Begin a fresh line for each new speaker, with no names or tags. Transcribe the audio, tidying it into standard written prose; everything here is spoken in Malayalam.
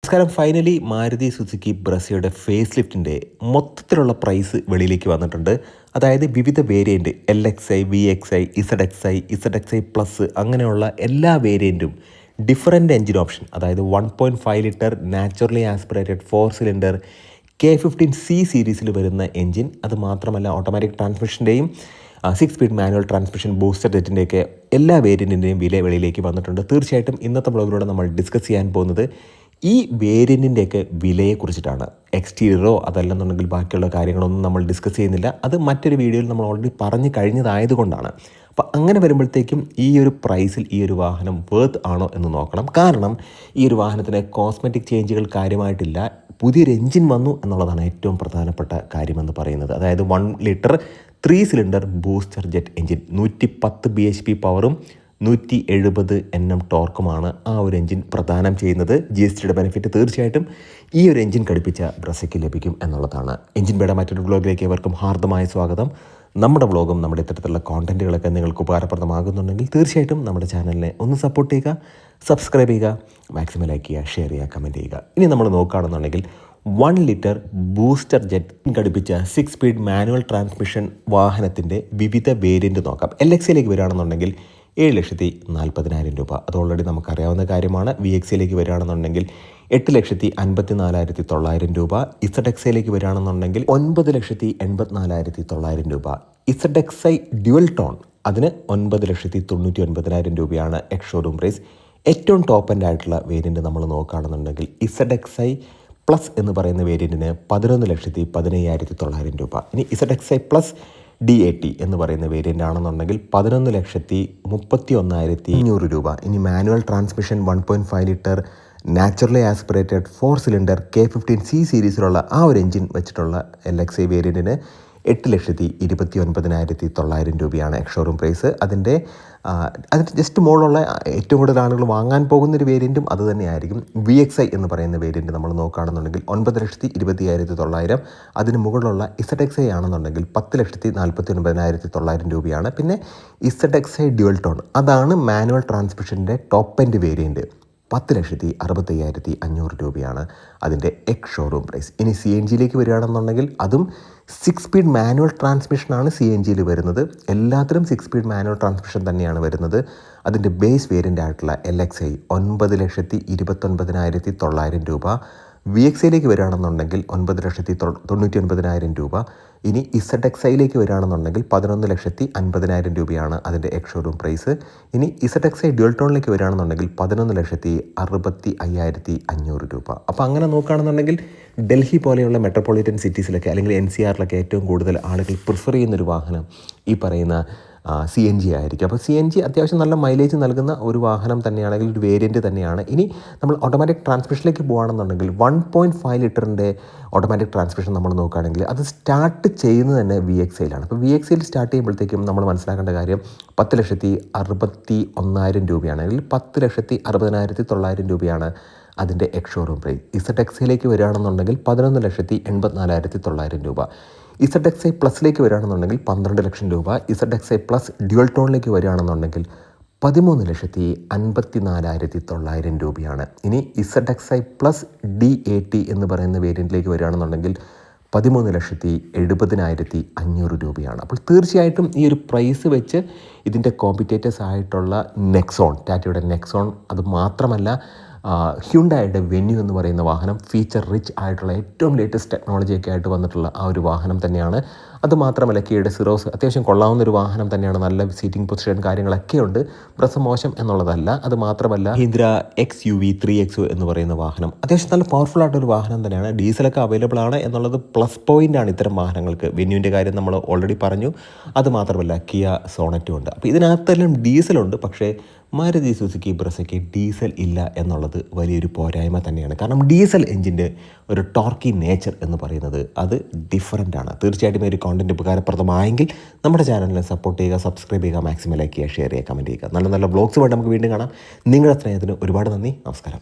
നമസ്കാരം. ഫൈനലി മാരുതി സുസുക്കി ബ്രസയുടെ ഫേസ് ലിഫ്റ്റിൻ്റെ മൊത്തത്തിലുള്ള പ്രൈസ് വെളിയിലേക്ക് വന്നിട്ടുണ്ട്. അതായത് വിവിധ variant LXi, VXi, ZXi, ZXi plus അങ്ങനെയുള്ള എല്ലാ വേരിയൻറ്റും ഡിഫറൻറ്റ് എൻജിൻ ഓപ്ഷൻ, അതായത് 1.5 litre naturally aspirated 4 cylinder K15C സീരീസിൽ വരുന്ന എൻജിൻ, അത് മാത്രമല്ല ഓട്ടോമാറ്റിക് ട്രാൻസ്മിഷൻ്റെയും 6 സ്പീഡ് മാനുവൽ ട്രാൻസ്മിഷൻ ബൂസ്റ്റർ ജെറ്റിൻ്റെയൊക്കെ എല്ലാ വേരിയൻറ്റിൻ്റെയും വില വെളിയിലേക്ക് വന്നിട്ടുണ്ട്. തീർച്ചയായിട്ടും ഇന്നത്തെ ബ്ലോഗിലൂടെ നമ്മൾ ഡിസ്കസ് ചെയ്യാൻ പോകുന്നത് ഈ വേരിയൻറ്റിൻ്റെയൊക്കെ വിലയെക്കുറിച്ചിട്ടാണ്. എക്സ്റ്റീരിയറോ അതല്ലെന്നുണ്ടെങ്കിൽ ബാക്കിയുള്ള കാര്യങ്ങളൊന്നും നമ്മൾ ഡിസ്കസ് ചെയ്യുന്നില്ല. അത് മറ്റൊരു വീഡിയോയിൽ നമ്മൾ ഓൾറെഡി പറഞ്ഞു കഴിഞ്ഞതായതുകൊണ്ടാണ്. അപ്പോൾ അങ്ങനെ വരുമ്പോഴത്തേക്കും ഈ ഒരു പ്രൈസിൽ ഈ ഒരു വാഹനം വേർത്ത് ആണോ എന്ന് നോക്കണം. കാരണം ഈ ഒരു വാഹനത്തിന് കോസ്മെറ്റിക് ചേഞ്ചുകൾ കാര്യമായിട്ടില്ല. പുതിയൊരു എൻജിൻ വന്നു എന്നുള്ളതാണ് ഏറ്റവും പ്രധാനപ്പെട്ട കാര്യമെന്ന് പറയുന്നത്. അതായത് 1 litre 3 cylinder booster jet engine, 110 bhp പവറും 170 Nm ടോർക്കുമാണ് ആ ഒരു എൻജിൻ പ്രദാനം ചെയ്യുന്നത്. GSTയുടെ ബെനിഫിറ്റ് തീർച്ചയായിട്ടും ഈ ഒരു എൻജിൻ ഘടിപ്പിച്ച ബ്രസയ്ക്ക് ലഭിക്കും എന്നുള്ളതാണ്. എൻജിൻ ബേയുടെ മറ്റൊരു വ്ലോഗിലേക്ക് ഏവർക്കും ഹാർദമായ സ്വാഗതം. നമ്മുടെ വ്ലോഗും നമ്മുടെ ഇത്തരത്തിലുള്ള കോണ്ടൻറ്റുകളൊക്കെ നിങ്ങൾക്ക് ഉപകാരപ്രദമാകുന്നുണ്ടെങ്കിൽ തീർച്ചയായിട്ടും നമ്മുടെ ചാനലിനെ ഒന്ന് സപ്പോർട്ട് ചെയ്യുക, സബ്സ്ക്രൈബ് ചെയ്യുക, മാക്സിമം ലൈക്ക് ചെയ്യുക, ഷെയർ ചെയ്യുക, കമൻറ്റ് ചെയ്യുക. ഇനി നമ്മൾ നോക്കുകയാണെന്നുണ്ടെങ്കിൽ 1 ലിറ്റർ ബൂസ്റ്റർ ജെറ്റ് ഘടിപ്പിച്ച 6 സ്പീഡ് മാനുവൽ ട്രാൻസ്മിഷൻ വാഹനത്തിൻ്റെ വിവിധ വേരിയൻറ്റ് നോക്കാം. LXiലേക്ക് വരികയാണെന്നുണ്ടെങ്കിൽ 7,40,000 രൂപ, അത് ഓൾറെഡി നമുക്കറിയാവുന്ന കാര്യമാണ്. VXiലേക്ക് വരികയാണെന്നുണ്ടെങ്കിൽ 8,84,900 രൂപ. ZXiലേക്ക് വരികയാണെന്നുണ്ടെങ്കിൽ 9,84,900 രൂപ. ZXi ഡ്യുവൽ ടോൺ അതിന് 9,99,000 രൂപയാണ് എക്സ് ഷോറൂം പ്രൈസ്. ഏറ്റവും ടോപ്പ് എൻഡ് ആയിട്ടുള്ള വേരിയൻറ്റ് നമ്മൾ നോക്കുകയാണെന്നുണ്ടെങ്കിൽ ZXi പ്ലസ് എന്ന് പറയുന്ന വേരിയൻറ്റിന് 11,15,900 രൂപ. ഇനി ZXi പ്ലസ് DAT എന്ന് പറയുന്ന വേരിയൻ്റ് ആണെന്നുണ്ടെങ്കിൽ 11,31,500 രൂപ. ഇനി manual transmission 1.5 litre naturally aspirated 4 cylinder K15C സീരീസിലുള്ള ആ ഒരു എൻജിൻ വെച്ചിട്ടുള്ള LXi വേരിയൻറ്റിന് 8,29,900 രൂപയാണ് എക്സ് ഷോറൂം പ്രൈസ്. അതിൻ്റെ ജസ്റ്റ് മുകളിലുള്ള ഏറ്റവും കൂടുതൽ ആളുകൾ വാങ്ങാൻ പോകുന്നൊരു വേരിയൻറ്റും അത് തന്നെയായിരിക്കും. VXi എന്ന് പറയുന്ന വേരിയൻറ്റ് നമ്മൾ നോക്കുകയാണെന്നുണ്ടെങ്കിൽ 9,20,900. അതിന് മുകളിലുള്ള ZXi ആണെന്നുണ്ടെങ്കിൽ 10,49,900 രൂപയാണ്. പിന്നെ ZXi ഡ്യുവൽ ടോൺ അതാണ് മാനുവൽ ട്രാൻസ്മിഷൻ്റെ ടോപ്പ് എൻഡ് വേരിയൻറ്റ്, 10,65,500 രൂപയാണ് അതിൻ്റെ എക്സ് ഷോറൂം പ്രൈസ്. ഇനി CNGയിലേക്ക് വരികയാണെന്നുണ്ടെങ്കിൽ അതും 6 സ്പീഡ് മാനുവൽ ട്രാൻസ്മിഷനാണ് CNGയിൽ വരുന്നത്. എല്ലാത്തിലും 6 സ്പീഡ് മാനുവൽ ട്രാൻസ്മിഷൻ തന്നെയാണ് വരുന്നത്. അതിൻ്റെ ബേസ് വേരിയൻ്റ് ആയിട്ടുള്ള LXi 9,29,900 രൂപ. VXiലേക്ക് വരികയാണെന്നുണ്ടെങ്കിൽ 9,99,000 രൂപ. ഇനി ZXiലേക്ക് വരികയാണെന്നുണ്ടെങ്കിൽ 11,50,000 രൂപയാണ് അതിൻ്റെ എക്സ് ഷോറൂം പ്രൈസ്. ഇനി ZXi ഡ്യുവൽ ടോണിലേക്ക് വരികയാണെന്നുണ്ടെങ്കിൽ 11,65,500 രൂപ. അപ്പോൾ അങ്ങനെ നോക്കുകയാണെന്നുണ്ടെങ്കിൽ ഡൽഹി പോലെയുള്ള മെട്രോപൊളിറ്റൻ സിറ്റീസിലൊക്കെ അല്ലെങ്കിൽ NCRലൊക്കെ ഏറ്റവും കൂടുതൽ ആളുകൾ പ്രിഫർ ചെയ്യുന്നൊരു വാഹനം ഈ പറയുന്ന CNG ആയിരിക്കും. അപ്പോൾ CNG അത്യാവശ്യം നല്ല മൈലേജ് നൽകുന്ന ഒരു വാഹനം തന്നെയാണെങ്കിൽ ഒരു വേരിയൻറ്റ് തന്നെയാണ്. ഇനി നമ്മൾ ഓട്ടോമാറ്റിക് ട്രാൻസ്മിഷനിലേക്ക് പോകുകയാണെന്നുണ്ടെങ്കിൽ 1.5 ലിറ്ററിൻ്റെ ഓട്ടോമാറ്റിക് ട്രാൻസ്മിഷൻ നമ്മൾ നോക്കുകയാണെങ്കിൽ അത് സ്റ്റാർട്ട് ചെയ്യുന്നത് തന്നെ VXiയിലാണ്. അപ്പോൾ VXiയിൽ സ്റ്റാർട്ട് ചെയ്യുമ്പോഴത്തേക്കും നമ്മൾ മനസ്സിലാക്കേണ്ട കാര്യം 10,61,000 രൂപയാണെങ്കിൽ 10,60,900 രൂപയാണ് അതിൻ്റെ എക്സ് ഷോറൂം പ്രൈസ്. ZXiലേക്ക് വരികയാണെന്നുണ്ടെങ്കിൽ 11,84,900 രൂപ. ZXi പ്ലസിലേക്ക് വരികയാണെന്നുണ്ടെങ്കിൽ 12 ലക്ഷം രൂപ. ZXi പ്ലസ് ഡ്യുവൽ ടോണിലേക്ക് വരികയാണെന്നുണ്ടെങ്കിൽ 13,54,900 രൂപയാണ്. ഇനി ZXi പ്ലസ് DAT എന്ന് പറയുന്ന വേരിയൻറ്റിലേക്ക് വരികയാണെന്നുണ്ടെങ്കിൽ 13,70,500 രൂപയാണ്. അപ്പോൾ തീർച്ചയായിട്ടും ഈ ഒരു പ്രൈസ് വെച്ച് ഇതിൻ്റെ കോമ്പറ്റേറ്റേഴ്സ് ആയിട്ടുള്ള നെക്സോൺ, ടാറ്റയുടെ നെക്സോൺ, അത് മാത്രമല്ല ഹ്യുണ്ടായുടെ വെന്യൂ എന്ന് പറയുന്ന വാഹനം ഫീച്ചർ റിച്ച് ആയിട്ടുള്ള ഏറ്റവും ലേറ്റസ്റ്റ് ടെക്നോളജിയൊക്കെ ആയിട്ട് വന്നിട്ടുള്ള ആ ഒരു വാഹനം തന്നെയാണ്. അതുമാത്രമല്ല കിയയുടെ സിറോസ് അത്യാവശ്യം കൊള്ളാവുന്ന ഒരു വാഹനം തന്നെയാണ്. നല്ല സീറ്റിംഗ് പൊസിഷൻ കാര്യങ്ങളൊക്കെ ഉണ്ട്. ബ്രസ മോശം എന്നുള്ളതല്ല. അത് മാത്രമല്ല മഹീന്ദ്ര XUV 3XO എന്ന് പറയുന്ന വാഹനം അത്യാവശ്യം നല്ല പവർഫുൾ ആയിട്ടൊരു വാഹനം തന്നെയാണ്. ഡീസലൊക്കെ അവൈലബിൾ ആണ് എന്നുള്ളത് പ്ലസ് പോയിൻ്റാണ് ഇത്തരം വാഹനങ്ങൾക്ക്. വെന്യൂവിൻ്റെ കാര്യം നമ്മൾ ഓൾറെഡി പറഞ്ഞു. അത് മാത്രമല്ല കിയ സോണറ്റും ഉണ്ട്. അപ്പോൾ ഇതിനകത്തെല്ലാം ഡീസലുണ്ട്. പക്ഷേ മാരുതി സുസുക്കി ബ്രസയ്ക്ക് ഡീസൽ ഇല്ല എന്നുള്ളത് വലിയൊരു പോരായ്മ തന്നെയാണ്. കാരണം ഡീസൽ എൻജിൻ്റെ ഒരു ടോർക്കി നേച്ചർ എന്ന് പറയുന്നത് അത് ഡിഫറൻ്റാണ്. തീർച്ചയായിട്ടും ഒരു കോണ്ടൻറ്റ് ഉപകാരപ്രദമായെങ്കിൽ നമ്മുടെ ചാനലിനെ സപ്പോർട്ട് ചെയ്യുക, സബ്സ്ക്രൈബ് ചെയ്യുക, മാക്സിമം ലൈക്ക് ചെയ്യുക, ഷെയർ ചെയ്യുക, കമൻറ്റ് ചെയ്യുക. നല്ല നല്ല വ്ളോഗ്സുമായിട്ട് നമുക്ക് വീണ്ടും കാണാം. നിങ്ങളുടെ സ്നേഹത്തിന് ഒരുപാട് നന്ദി. നമസ്കാരം.